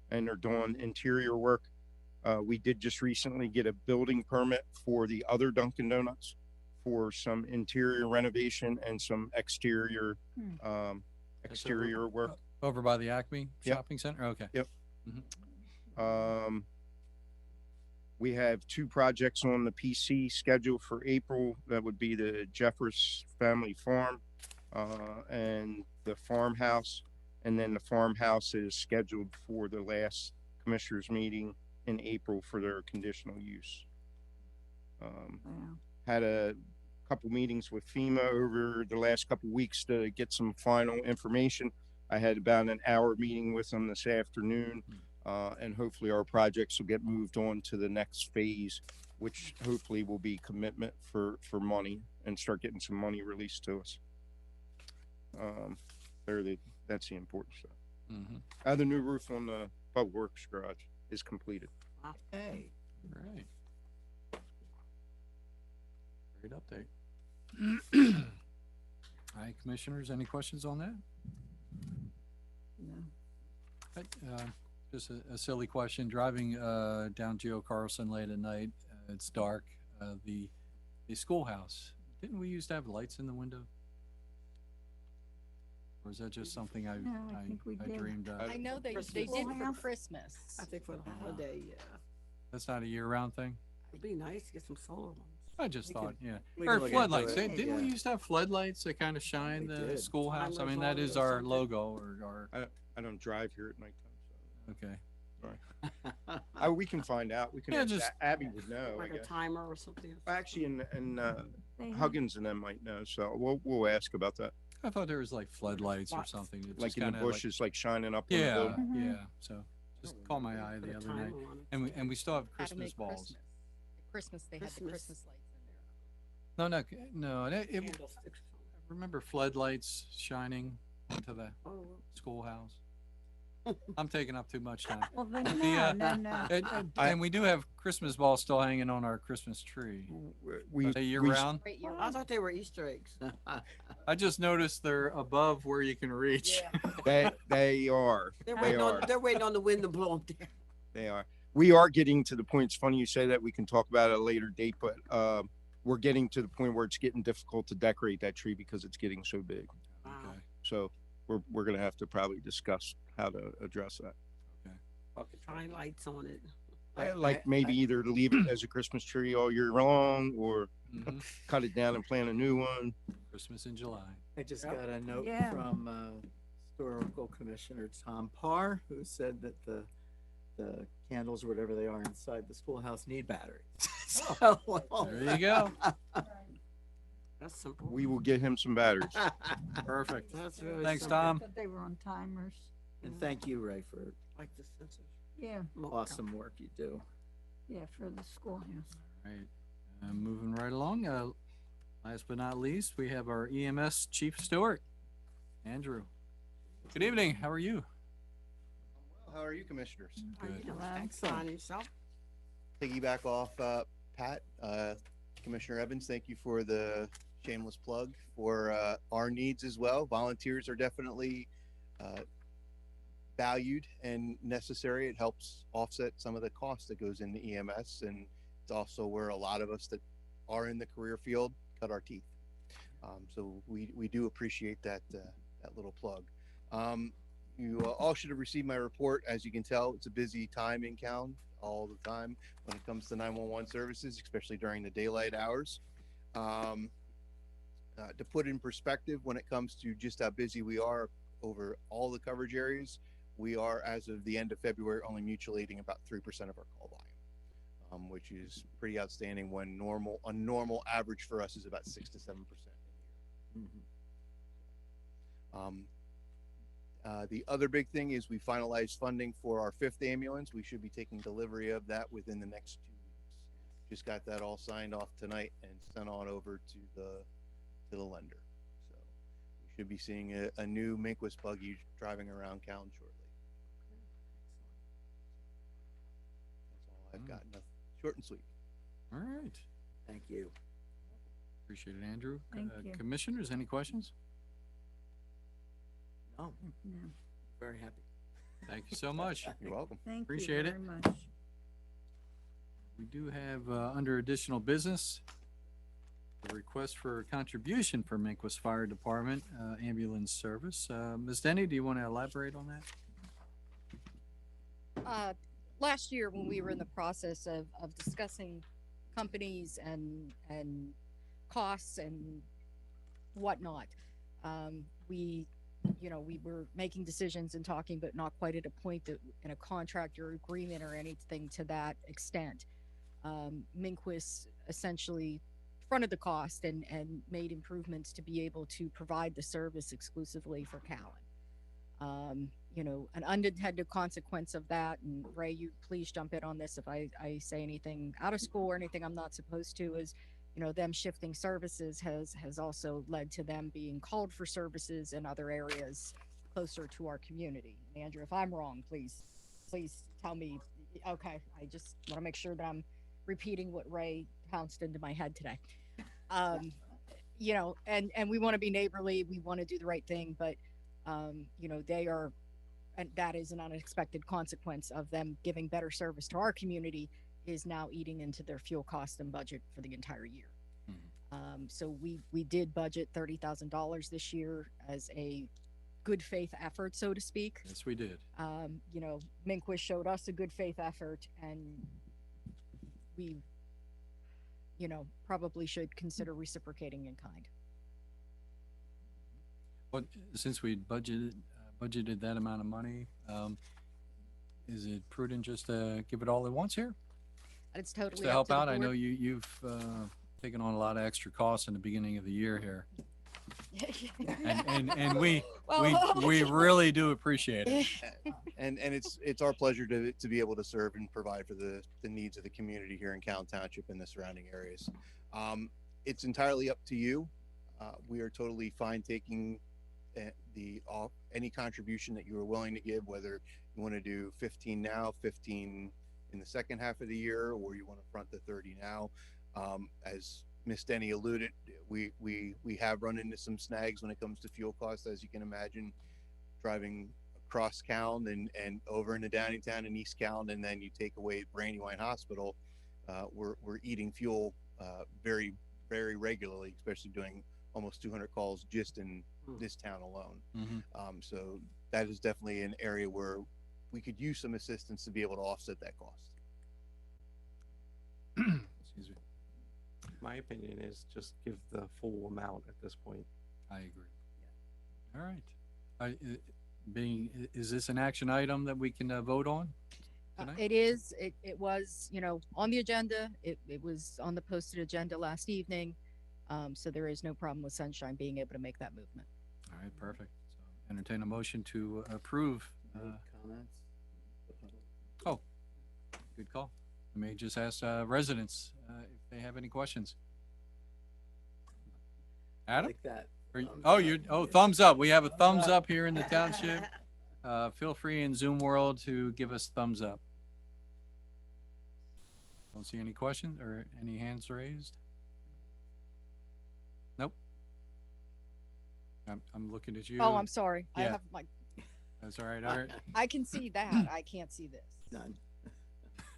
and they're doing interior work. We did just recently get a building permit for the other Dunkin' Donuts for some interior renovation and some exterior exterior work. Over by the Acme Yep. Shopping Center? Okay. Yep. We have two projects on the PC schedule for April. That would be the Jeffers Family Farm and the farmhouse. And then the farmhouse is scheduled for the last commissioners meeting in April for their conditional use. Had a couple meetings with FEMA over the last couple weeks to get some final information. I had about an hour meeting with them this afternoon. And hopefully our projects will get moved on to the next phase, which hopefully will be commitment for money and start getting some money released to us. That's the important stuff. The new roof on the Public Works garage is completed. Hey, All right. Great update. All right, commissioners, any questions on that? No. Just a silly question. Driving down Geo Carlson late at night, it's dark. The schoolhouse, didn't we used to have lights in the window? Or is that just something I think we did. dreamed of? I know they Christmas. did for Schoolhouse? Christmas. I think for the holiday, yeah. That's not a year-round thing? It'd be nice to get some solar ones. I just We thought, could- yeah. we Or can look into floodlights. it. Didn't we Yeah. used to have floodlights that kind of shine We the did. schoolhouse? I mean, Timers that on it is or our something. logo or our, I don't drive here at nighttime, so. okay. We can find out. We can, Yeah, just- Abby would know, I Like a guess. timer or something. Actually, and They have- Huggins and them might know, so we'll ask about that. I thought there was like floodlights or Lights. something. It Like just in the kinda like- bushes, like shining up on the Yeah, building. yeah. So just caught my eye Put the a other night. timer on it. And we still have How to Christmas make balls. Christmas. At Christmas, they had the Christmas. Christmas lights in there. No. It, Candlesticks. remember floodlights shining into the Oh, schoolhouse? I'm taking up too much time. Well, then, The, no. And we do have Christmas balls still hanging on our Christmas tree. We, Are they year we- round? Great year. I thought they were Easter eggs. I just noticed they're above where you can reach. They are. They're They waiting are. on, they're waiting on the wind to blow them down. They are. We are getting to the point. It's funny you say that. We can talk about it at a later date, but we're getting to the point where it's getting difficult to decorate that tree because it's getting so big. Wow. Okay. So we're gonna have to probably discuss how to address that. Try lights on it. Like maybe either to leave it as a Christmas tree all year long, or Mhm. cut it down and plant a new one. Christmas in July. I just Yep. got a note Yeah. from Historical Commissioner Tom Parr, who said that the candles or whatever they are inside the schoolhouse need batteries. So, There you go. That's simple. We will get him some batteries. Perfect. That's really Thanks, simple. Tom. Thought they were on timers. And thank you, Ray, for Like the census. Yeah, awesome work you do. yeah, for the schoolhouse. Right. Moving right along. Last but not least, we have our EMS Chief Stewart, Andrew. Good evening. How are you? How are you, commissioners? How you Good. doing? Hello. Excellent. Yourself? Piggyback off Pat, Commissioner Evans, thank you for the shameless plug for our needs as well. Volunteers are definitely valued and necessary. It helps offset some of the cost that goes into EMS, and it's also where a lot of us that are in the career field cut our teeth. So we do appreciate that little plug. You all should have received my report. As you can tell, it's a busy time in town all the time when it comes to 911 services, especially during the daylight hours. To put in perspective, when it comes to just how busy we are over all the coverage areas, we are, as of the end of February, only mutual-aiding about 3% of our call volume, which is pretty outstanding when a normal average for us is about 6 to 7%. The other big thing is we finalized funding for our 5th ambulance. We should be taking delivery of that within the next 2 weeks. Just got that all signed off tonight and sent on over to the lender. So we should be seeing a new Minquist buggy driving around town shortly. That's all I've got. Nothing short and sweet. All right. Thank you. Appreciate it, Andrew. Thank you. Commissioners, any questions? No, No, very happy. Thank you so much. You're welcome. thank you Appreciate it. very much. We do have, under additional business, a request for a contribution for Minquist Fire Department, ambulance service. Ms. Denny, do you want to elaborate on that? Last year, when we were in the process of discussing companies and costs and whatnot, we were making decisions and talking, but not quite at a point that in a contract or agreement or anything to that extent. Minquist essentially fronted the cost and made improvements to be able to provide the service exclusively for Callan. An unintended consequence of that, and Ray, you please jump in on this if I say anything out of school or anything I'm not supposed to, is, them shifting services has also led to them being called for services in other areas closer to our community. And Andrew, if I'm wrong, please tell me. Okay, I just want to make sure that I'm repeating what Ray pounced into my head today. And we want to be neighborly, we want to do the right thing, but they are, and that is an unexpected consequence of them giving better service to our community, is now eating into their fuel cost and budget for the entire year. So we did budget $30,000 this year as a good faith effort, so to speak. Yes, we did. Minquist showed us a good faith effort, and we, probably should consider reciprocating in kind. But since we budgeted that amount of money, is it prudent just to give it all at once here? It's totally Just to up help to the out? I know board. you've taken on a lot of extra costs in the beginning of the year here. And we Well, really do appreciate it. And it's our pleasure to be able to serve and provide for the needs of the community here in Calhoun Township and the surrounding areas. It's entirely up to you. We are totally fine taking any contribution that you are willing to give, whether you want to do 15 now, 15 in the second half of the year, or you want to front the 30 now. As Ms. Denny alluded, we have run into some snags when it comes to fuel costs, as you can imagine, driving across Calhoun and over into Downingtown and East Calhoun, and then you take away Brandywine Hospital. We're eating fuel very, very regularly, especially doing almost 200 calls just in this town alone. Mhm. So that is definitely an area where we could use some assistance to be able to offset that cost. Excuse me. My opinion is just give the full amount at this point. I agree. All right. Is this an action item that we can vote on tonight? It is, it was, on the agenda. It was on the posted agenda last evening. So there is no problem with Sunshine being able to make that movement. All right, perfect. So entertain a motion to approve. Comments? Oh, good call. I may just ask residents if they have any questions. Adam? Like that. Thumbs up. We have a thumbs up here in the township. Feel free in Zoom world to give us thumbs up. Don't see any questions or any hands raised. Nope. I'm looking at you. Oh, I'm sorry. I Yeah. have my, That's all right. All right. I can see that. I can't see this. None.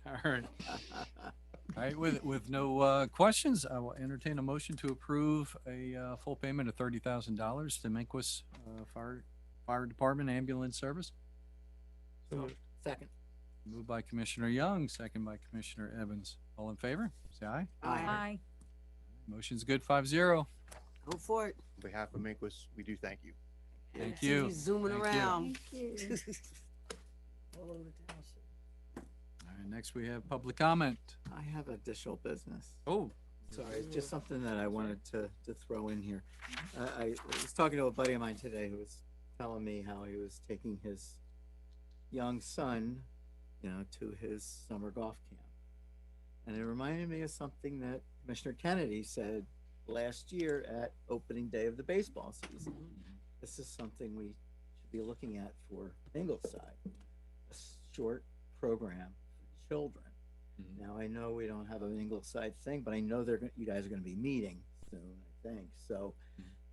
All right. All right. With no questions, I will entertain a motion to approve a full payment of $30,000 to Minquist Fire Department Ambulance Service. Second. Moved by Commissioner Young, second by Commissioner Evans. All in favor? Say aye. Aye. Motion's good, 5-0. Go for it. On behalf of Minquist, we do thank you. Thank See you. Zooming Thank you. around. Thank you. All over the township. All right, next we have public comment. I have additional business. Oh, Sorry, it's just something that I wanted to throw in here. I was talking to a buddy of mine today who was telling me how he was taking his young son, to his summer golf camp. And it reminded me of something that Commissioner Kennedy said last year at opening day of the baseball season. This is something we should be looking at for Ingleside, a short program for children. Now, I know we don't have an Ingleside thing, but I know you guys are gonna be meeting soon, I think, so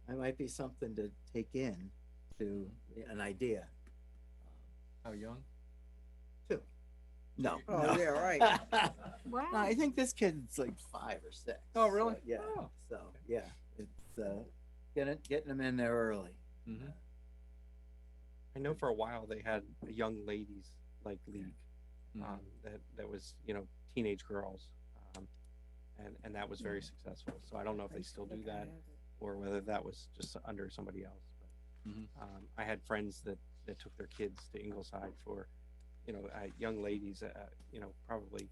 that might be something to take in to an idea. how young? Two. No. Oh, no. yeah, right. Wow. No, I think this kid's like 5 or 6. Oh, really? So, yeah, Oh. so, yeah, it's, getting them in there early. Mm-hmm. I know for a while they had a young ladies like league Mhm. that was teenage girls, and that was very successful. So I don't know if they still do that or whether that was just under somebody else. But Mhm. I had friends that took their kids to Ingleside for young ladies, probably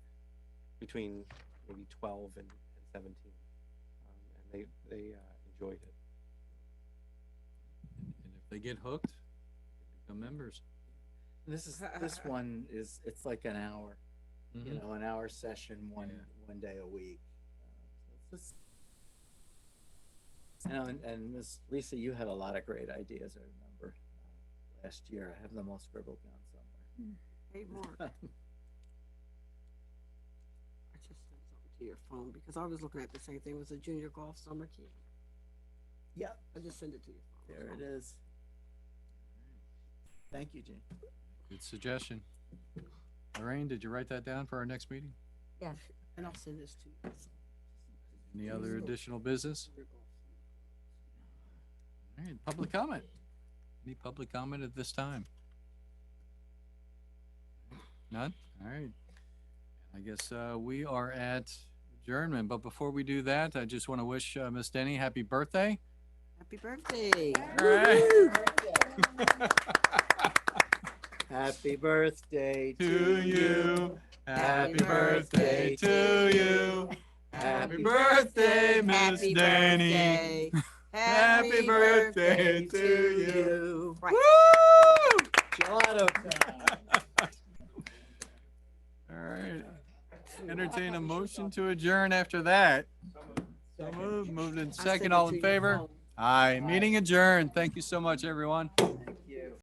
between maybe 12 and 17, and they enjoyed it. And if they get hooked, they become members. This one it's like an hour, Mhm. an hour session, one day a week. So it's just, and Miss Lisa, you had a lot of great ideas, I remember, last year. I have them all scribbled down somewhere. Hey, Mark. I just sent something to your phone because I was looking at the same thing. It was a junior golf summer camp. Yeah, I just sent it to your phone. there it is. Thank you, Gene. Good suggestion. Lorraine, did you write that down for our next meeting? Yeah, and I'll send this to you. Any other additional business? All right, public comment. Any public comment at this time? None? All right. I guess we are at adjournment, but before we do that, I just want to wish Miss Denny happy birthday. Happy birthday. All right. Happy birthday To you. Happy birthday to you. Happy birthday, Miss Happy Denny. birthday. Happy birthday to you. Right. Woo! Gelato. All right. Entertain a motion to adjourn after that. So moved in I sent second, it all to in your favor? phone. Aye, meeting adjourned. Thank you so much, everyone.